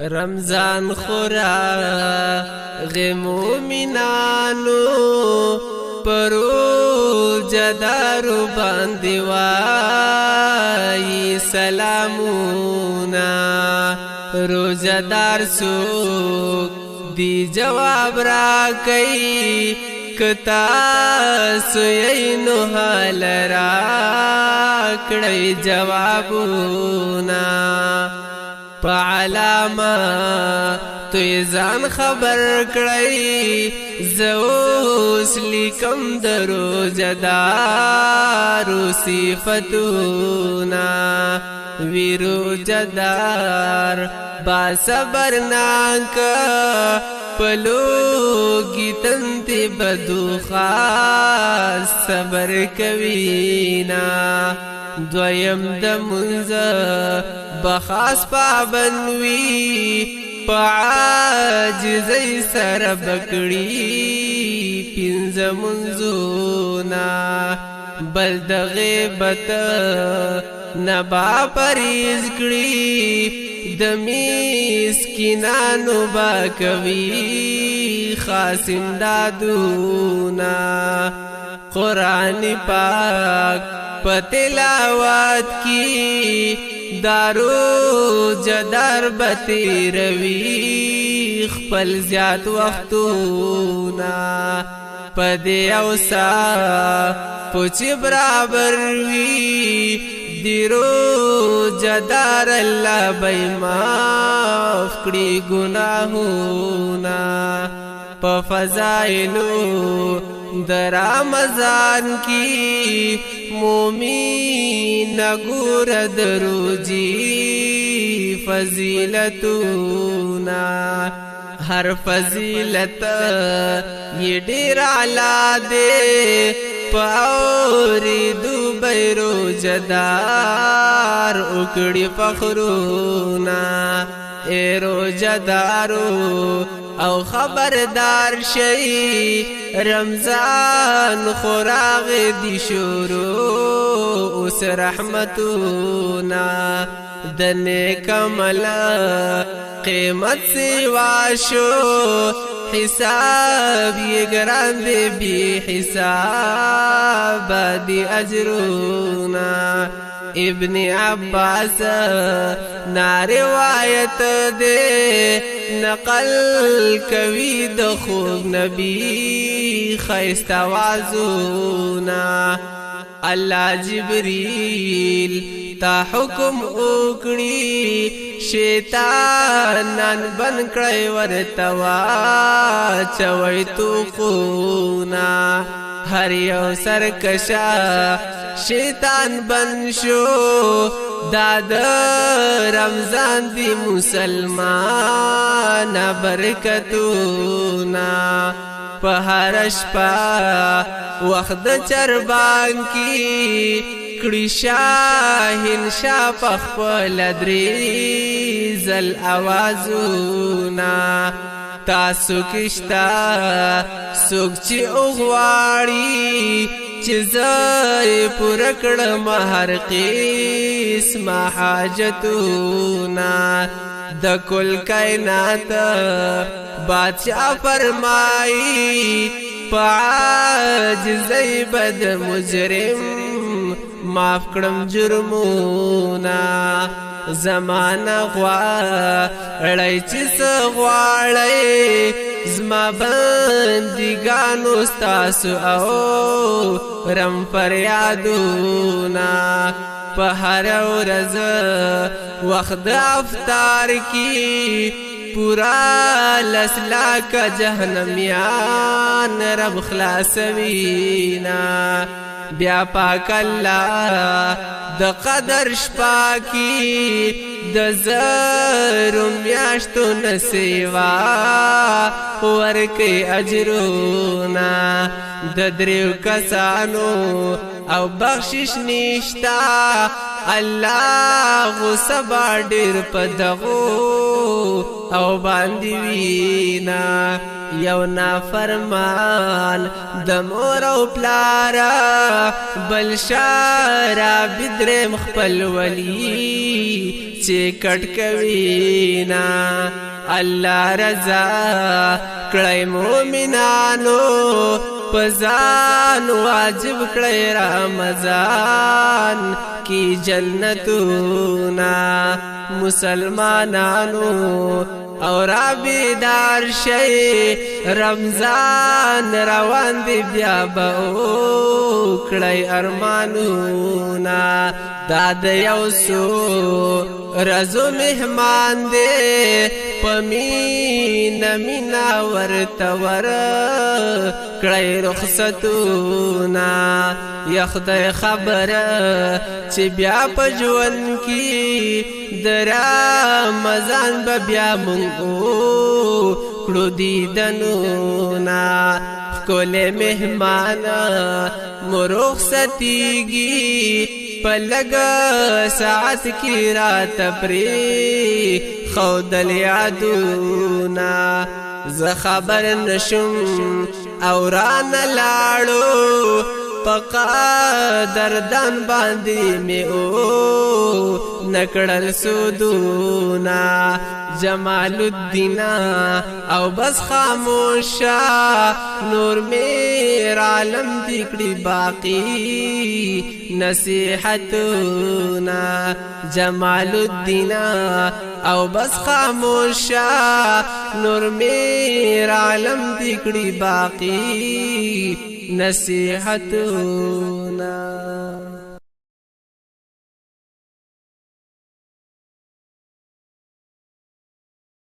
رمضان خورا غ مومنانو پرو جدارو باندې وای سلامونا روزدار سوک دی جواب را کئی کتا سوینو حال را کڑی جوابونا پا علامہ توی ځان خبر کړی زوس لیکم درو جدارو صفتونا ویرو جدار با صبر ناک پلوگی تنتی بدو خاص صبر کوینا دویم د منځ بخاص پابندوی پعاجزی سر بکڑی پینز منزونا بل د غیبت نبا پریز کړي د مسکینانو با کوي خاص امدادونا قرآن پاک پتلاوات کی دارو جدار بتی روی خپل زیات وختونا پدی اوسا پوچی برابر وی دیرو جدار اللہ بی معاف کړي گناہونا پا فضائلو در رمضان کی مومین گور دروجی فضیلتونا ہر فضیلت یہ ډیر اعلی دے پاوری دو بیرو جدار اکڑی فخرونا اے روزدارو او خبردار شئی رمضان خوراغ دی شروع اس رحمتونا دنے کمل قیمت سواشو حساب یہ گران دے بھی حساب دی اجرونا ابن عباس نا روایت دے نقل کوي د خوب نبی خیست وازونا الله جبریل تا حکم وکړي شیطانان بن کړی ورتوا چوي تو خونا هر یو سرکشا شیطان بن شو داد رمضان دی مسلمان برکتونا پہرش پا وقت چربان کی کڑی شاہن شا پخپل دریزل آوازونا تاسو کشتا سوک چی اغواری چیزای پورکڑم ہر قسم حاجتونا د کل کائنات بادشاہ فرمائی پعاجزی بد مجرم معاف کړم جرمونا زمانہ غواړی چې څه غواړی زما بندګانو ستاسو او رم فریادونا په هر ورځ وخت افطار کی پورا لسلاک جهنميان رب خلاصوینا بیا پاک اللہ د قدر شپا کی د زرو میاشتو نسیوا ورکی اجرونا د دریو کسانو او بخشش نشتا اللہ غصبا ډیر پدغو او باندې وینا یو نافرمان د مور او پلارا بل شارا بدرم خپل ولی چې کټ کوي نا الله رضا کړی مومنانو پزان واجب کړی رمضان کی جنتونا مسلمانانو اور بیدار شئی رمضان روان دی بیا با کړی ارمانونا داد یوسو رزو مهمان دے پمین مینا ورتور کړی رخصتونا یخدای خبر چې بیا په ژوند کې د رمضان به بیا مونږ کړو دیدنونا ښکلی مهمان مو رخصتیږي په لږ ساعت کې راته پرې ښودل یادونه زه خبر نشم او رانه لاړو په قدردان باندې مې نکړل سودونه جمال الدین او بس خاموشا نور میر عالم دکڑی باقی نصیحتنا جمال الدین او بس خاموشا نور میر عالم دکڑی باقی نصیحتنا